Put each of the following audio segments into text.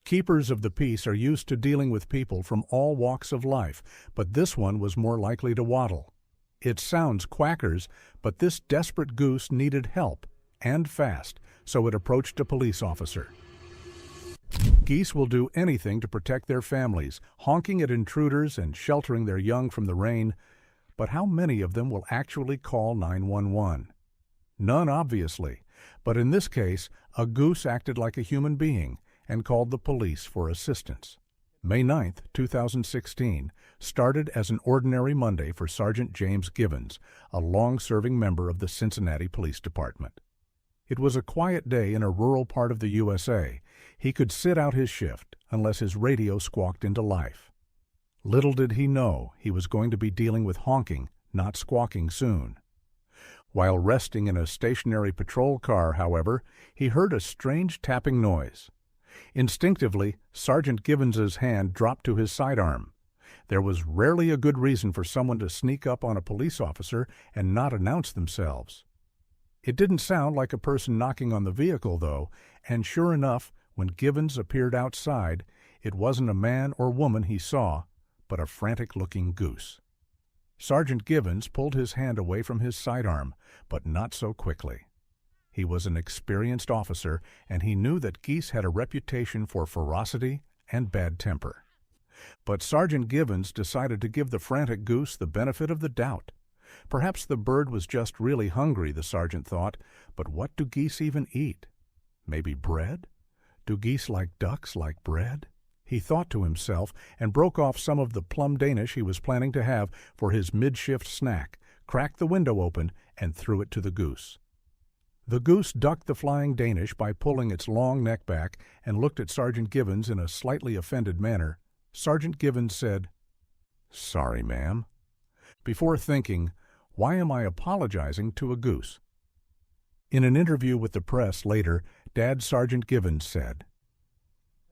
Keepers of the peace are used to dealing with people from all walks of life, but this one was more likely to waddle. It sounds quackers, but this desperate goose needed help, and fast, so it approached a police officer. Geese will do anything to protect their families, honking at intruders and sheltering their young from the rain, but how many of them will actually call 911? None, obviously, but in this case, a goose acted like a human being and called the police for assistance. May 9, 2016, started as an ordinary Monday for Sergeant James Givens, a long-serving member of the Cincinnati Police Department. It was a quiet day in a rural part of the USA. He could sit out his shift unless his radio squawked into life. Little did he know he was going to be dealing with honking, not squawking soon. While resting in a stationary patrol car, however, he heard a strange tapping noise. Instinctively, Sergeant Givens's hand dropped to his sidearm. There was rarely a good reason for someone to sneak up on a police officer and not announce themselves. It didn't sound like a person knocking on the vehicle, though, and sure enough, when Givens appeared outside, it wasn't a man or woman he saw, but a frantic-looking goose. Sergeant Givens pulled his hand away from his sidearm, but not so quickly. He was an experienced officer, and he knew that geese had a reputation for ferocity and bad temper. But Sergeant Givens decided to give the frantic goose the benefit of the doubt. Perhaps the bird was just really hungry, the sergeant thought, but what do geese even eat? Maybe bread? Do geese like ducks like bread? He thought to himself and broke off some of the plum Danish he was planning to have for his mid-shift snack, cracked the window open, and threw it to the goose. The goose ducked the flying Danish by pulling its long neck back and looked at Sergeant Givens in a slightly offended manner. Sergeant Givens said, "Sorry, ma'am." Before thinking, why am I apologizing to a goose? In an interview with the press later, Dad Sergeant Givens said,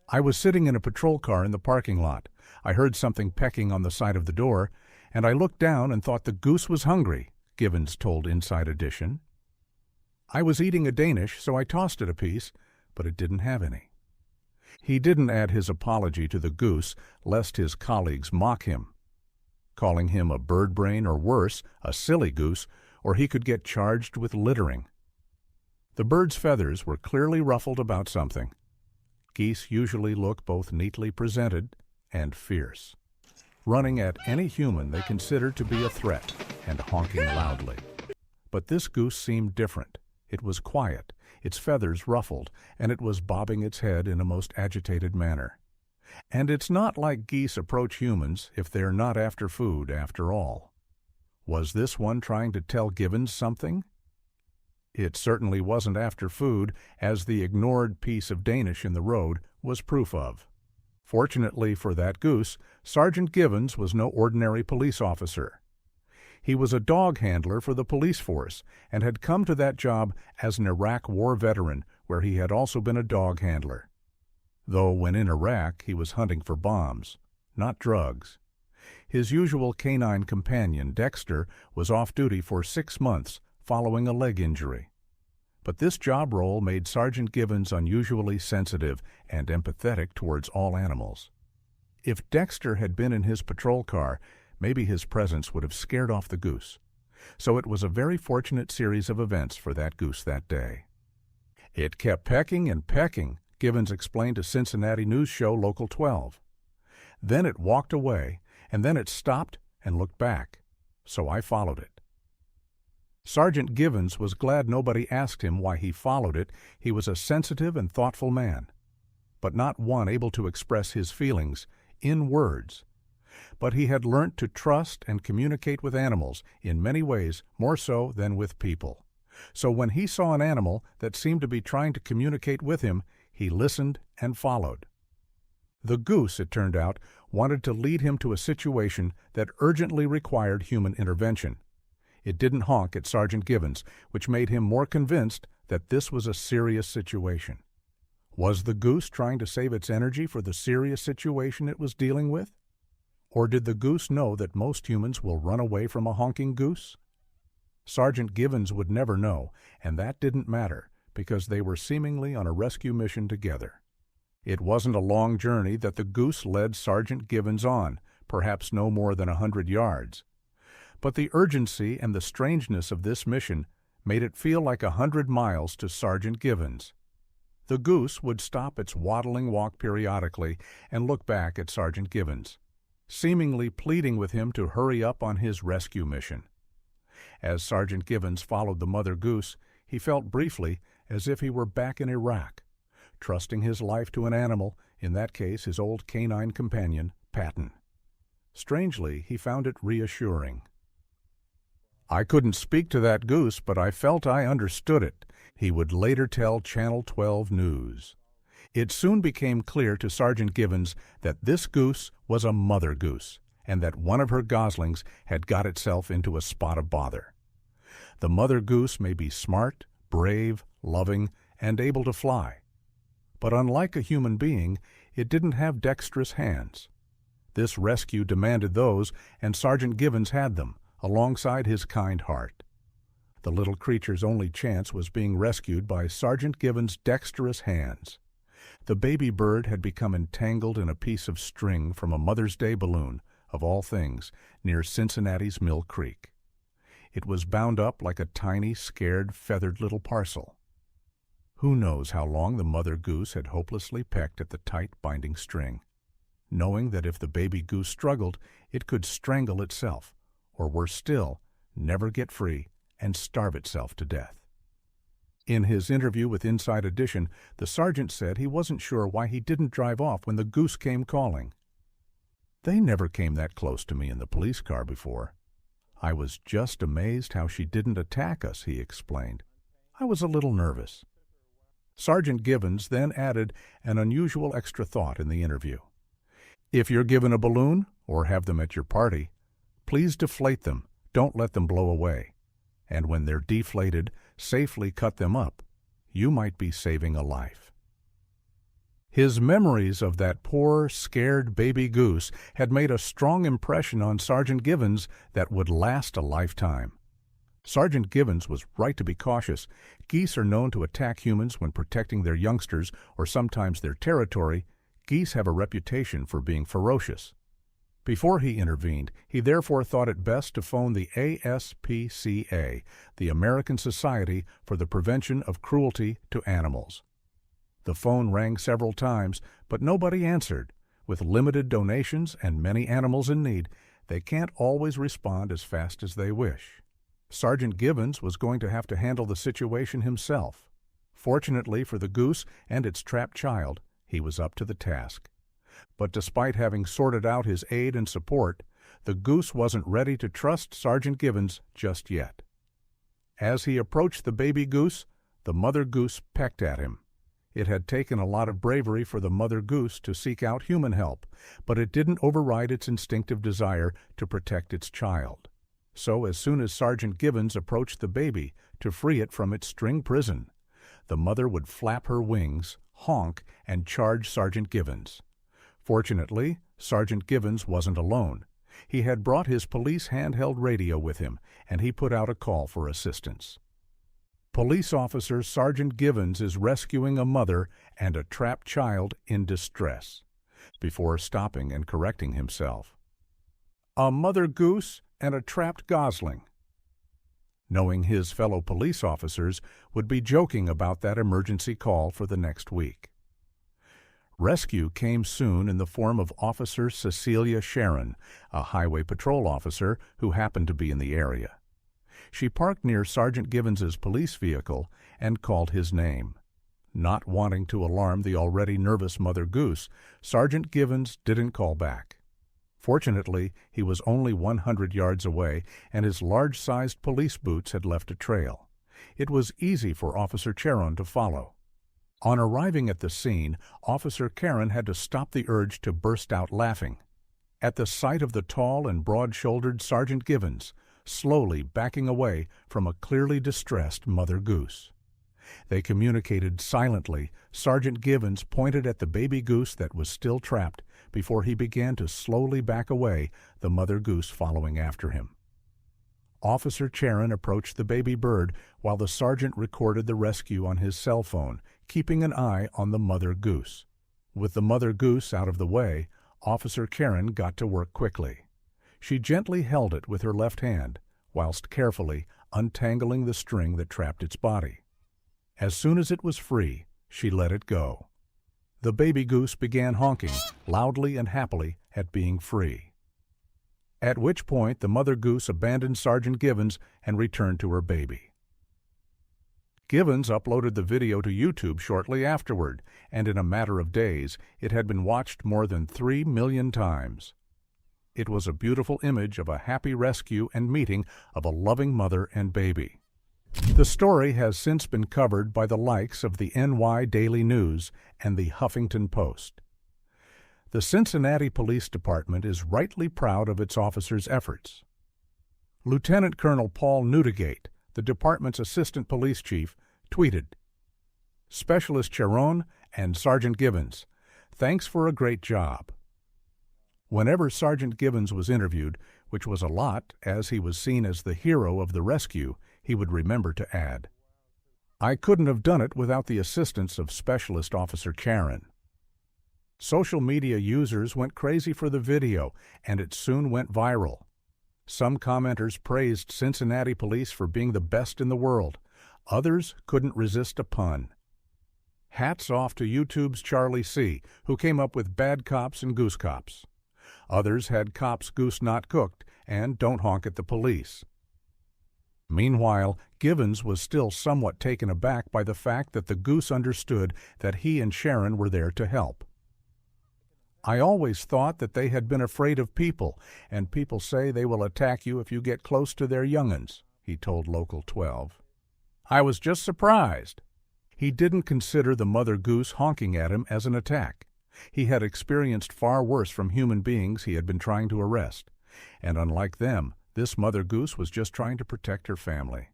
"I was sitting in a patrol car in the parking lot. I heard something pecking on the side of the door, and I looked down and thought the goose was hungry," Givens told Inside Edition. "I was eating a Danish, so I tossed it a piece, but it didn't have any." He didn't add his apology to the goose, lest his colleagues mock him, calling him a bird brain or worse, a silly goose, or he could get charged with littering. The bird's feathers were clearly ruffled about something. Geese usually look both neatly presented and fierce, running at any human they consider to be a threat and honking loudly. But this goose seemed different. It was quiet, its feathers ruffled, and it was bobbing its head in a most agitated manner. And it's not like geese approach humans if they're not after food, after all. Was this one trying to tell Givens something? It certainly wasn't after food, as the ignored piece of Danish in the road was proof of. Fortunately for that goose, Sergeant Givens was no ordinary police officer. He was a dog handler for the police force and had come to that job as an Iraq War veteran, where he had also been a dog handler. Though when in Iraq he was hunting for bombs, not drugs. His usual canine companion, Dexter, was off duty for 6 months following a leg injury. But this job role made Sergeant Givens unusually sensitive and empathetic towards all animals. If Dexter had been in his patrol car, maybe his presence would have scared off the goose. So it was a very fortunate series of events for that goose that day. "It kept pecking and pecking," Givens explained to Cincinnati news show Local 12. "Then it walked away, and then it stopped and looked back. So I followed it." Sergeant Givens was glad nobody asked him why he followed it. He was a sensitive and thoughtful man, but not one able to express his feelings in words. But he had learnt to trust and communicate with animals, in many ways more so than with people. So when he saw an animal that seemed to be trying to communicate with him, he listened and followed. The goose, it turned out, wanted to lead him to a situation that urgently required human intervention. It didn't honk at Sergeant Givens, which made him more convinced that this was a serious situation. Was the goose trying to save its energy for the serious situation it was dealing with? Or did the goose know that most humans will run away from a honking goose? Sergeant Givens would never know, and that didn't matter, because they were seemingly on a rescue mission together. It wasn't a long journey that the Goose led Sergeant Givens on, perhaps no more than 100 yards. But the urgency and the strangeness of this mission made it feel like 100 miles to Sergeant Givens. The Goose would stop its waddling walk periodically and look back at Sergeant Givens, seemingly pleading with him to hurry up on his rescue mission. As Sergeant Givens followed the mother goose, he felt briefly as if he were back in Iraq, trusting his life to an animal, in that case his old canine companion, Patton. Strangely, he found it reassuring. "I couldn't speak to that goose, but I felt I understood it," he would later tell Channel 12 News. It soon became clear to Sergeant Givens that this goose was a mother goose, and that one of her goslings had got itself into a spot of bother. The mother goose may be smart, brave, loving, and able to fly. But unlike a human being, it didn't have dexterous hands. This rescue demanded those, and Sergeant Givens had them, alongside his kind heart. The little creature's only chance was being rescued by Sergeant Givens' dexterous hands. The baby bird had become entangled in a piece of string from a Mother's Day balloon, of all things, near Cincinnati's Mill Creek. It was bound up like a tiny, scared, feathered little parcel. Who knows how long the mother goose had hopelessly pecked at the tight binding string, knowing that if the baby goose struggled, it could strangle itself, or worse still, never get free and starve itself to death. In his interview with Inside Edition, the sergeant said he wasn't sure why he didn't drive off when the goose came calling. "They never came that close to me in the police car before. I was just amazed how she didn't attack us," he explained. "I was a little nervous." Sergeant Givens then added an unusual extra thought in the interview. "If you're given a balloon, or have them at your party, please deflate them, don't let them blow away. And when they're deflated, safely cut them up. You might be saving a life." His memories of that poor, scared baby goose had made a strong impression on Sergeant Givens that would last a lifetime. Sergeant Givens was right to be cautious. Geese are known to attack humans when protecting their youngsters or sometimes their territory. Geese have a reputation for being ferocious. Before he intervened, he therefore thought it best to phone the ASPCA, the American Society for the Prevention of Cruelty to Animals. The phone rang several times, but nobody answered. With limited donations and many animals in need, they can't always respond as fast as they wish. Sergeant Givens was going to have to handle the situation himself. Fortunately for the goose and its trapped child, he was up to the task. But despite having sorted out his aid and support, the goose wasn't ready to trust Sergeant Givens just yet. As he approached the baby goose, the mother goose pecked at him. It had taken a lot of bravery for the mother goose to seek out human help, but it didn't override its instinctive desire to protect its child. So as soon as Sergeant Givens approached the baby to free it from its string prison, the mother would flap her wings, honk, and charge Sergeant Givens. Fortunately, Sergeant Givens wasn't alone. He had brought his police handheld radio with him, and he put out a call for assistance. Police officer Sergeant Givens is rescuing a mother and a trapped child in distress, before stopping and correcting himself. A mother goose and a trapped gosling. Knowing his fellow police officers would be joking about that emergency call for the next week. Rescue came soon in the form of Officer Cecilia Charron, a highway patrol officer who happened to be in the area. She parked near Sergeant Givens's police vehicle and called his name. Not wanting to alarm the already nervous mother goose, Sergeant Givens didn't call back. Fortunately, he was only 100 yards away, and his large-sized police boots had left a trail. It was easy for Officer Charron to follow. On arriving at the scene, Officer Charron had to stop the urge to burst out laughing. At the sight of the tall and broad-shouldered Sergeant Givens, slowly backing away from a clearly distressed mother goose. They communicated silently. Sergeant Givens pointed at the baby goose that was still trapped before he began to slowly back away, the mother goose following after him. Officer Charron approached the baby bird while the sergeant recorded the rescue on his cell phone, keeping an eye on the mother goose. With the mother goose out of the way, Officer Charron got to work quickly. She gently held it with her left hand, whilst carefully untangling the string that trapped its body. As soon as it was free, she let it go. The baby goose began honking, loudly and happily, at being free. At which point the mother goose abandoned Sergeant Givens and returned to her baby. Givens uploaded the video to YouTube shortly afterward, and in a matter of days, it had been watched more than 3 million times. It was a beautiful image of a happy rescue and meeting of a loving mother and baby. The story has since been covered by the likes of the NY Daily News and the Huffington Post. The Cincinnati Police Department is rightly proud of its officers' efforts. Lieutenant Colonel Paul Newdigate, the department's assistant police chief, tweeted, "Specialist Charron and Sergeant Givens, thanks for a great job." Whenever Sergeant Givens was interviewed, which was a lot as he was seen as the hero of the rescue, he would remember to add, "I couldn't have done it without the assistance of Specialist Officer Charron." Social media users went crazy for the video, and it soon went viral. Some commenters praised Cincinnati police for being the best in the world. Others couldn't resist a pun. Hats off to YouTube's Charlie C., who came up with Bad Cops and Goose Cops. Others had Cops Goose Not Cooked and Don't Honk at the Police. Meanwhile, Givens was still somewhat taken aback by the fact that the goose understood that he and Charron were there to help. "I always thought that they had been afraid of people, and people say they will attack you if you get close to their young'uns," he told Local 12. "I was just surprised." He didn't consider the mother goose honking at him as an attack. He had experienced far worse from human beings he had been trying to arrest, and unlike them, this mother goose was just trying to protect her family.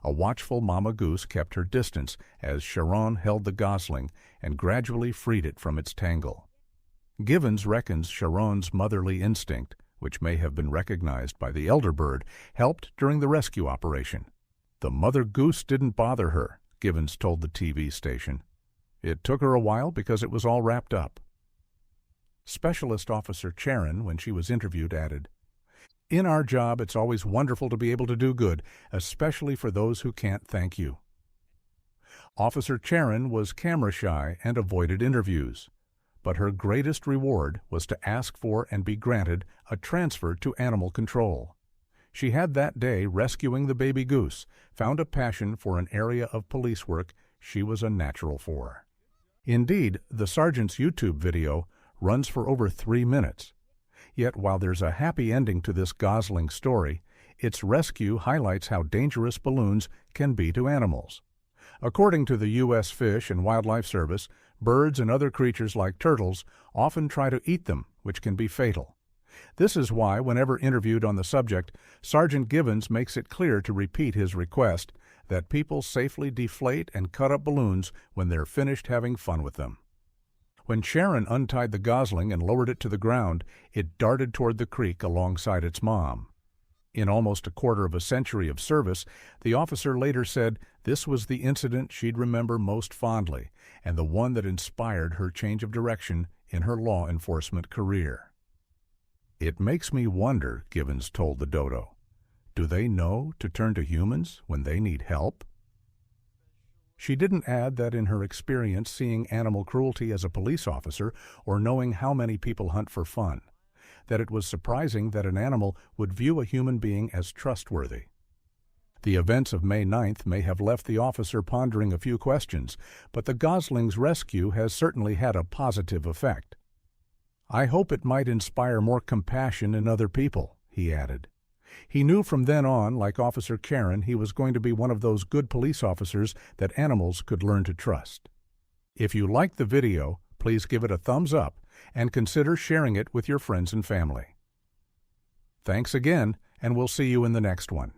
A watchful mama goose kept her distance as Charron held the gosling and gradually freed it from its tangle. Givens reckons Charron's motherly instinct, which may have been recognized by the elder bird, helped during the rescue operation. "The mother goose didn't bother her," Givens told the TV station. "It took her a while because it was all wrapped up." Specialist Officer Charron, when she was interviewed, added, "In our job, it's always wonderful to be able to do good, especially for those who can't thank you." Officer Charron was camera shy and avoided interviews, but her greatest reward was to ask for and be granted a transfer to animal control. She had that day rescuing the baby goose, found a passion for an area of police work she was a natural for. Indeed, the sergeant's YouTube video runs for over 3 minutes. Yet while there's a happy ending to this gosling story, its rescue highlights how dangerous balloons can be to animals. According to the U.S. Fish and Wildlife Service, birds and other creatures like turtles often try to eat them, which can be fatal. This is why, whenever interviewed on the subject, Sergeant Givens makes it clear to repeat his request that people safely deflate and cut up balloons when they're finished having fun with them. When Charron untied the gosling and lowered it to the ground, it darted toward the creek alongside its mom. In almost a quarter of a century of service, the officer later said this was the incident she'd remember most fondly and the one that inspired her change of direction in her law enforcement career. "It makes me wonder," Givens told the dodo, "do they know to turn to humans when they need help?" She didn't add that in her experience seeing animal cruelty as a police officer or knowing how many people hunt for fun, that it was surprising that an animal would view a human being as trustworthy. The events of May 9th may have left the officer pondering a few questions, but the gosling's rescue has certainly had a positive effect. "I hope it might inspire more compassion in other people," he added. He knew from then on, like Officer Charron, he was going to be one of those good police officers that animals could learn to trust. If you liked the video, please give it a thumbs up and consider sharing it with your friends and family. Thanks again, and we'll see you in the next one.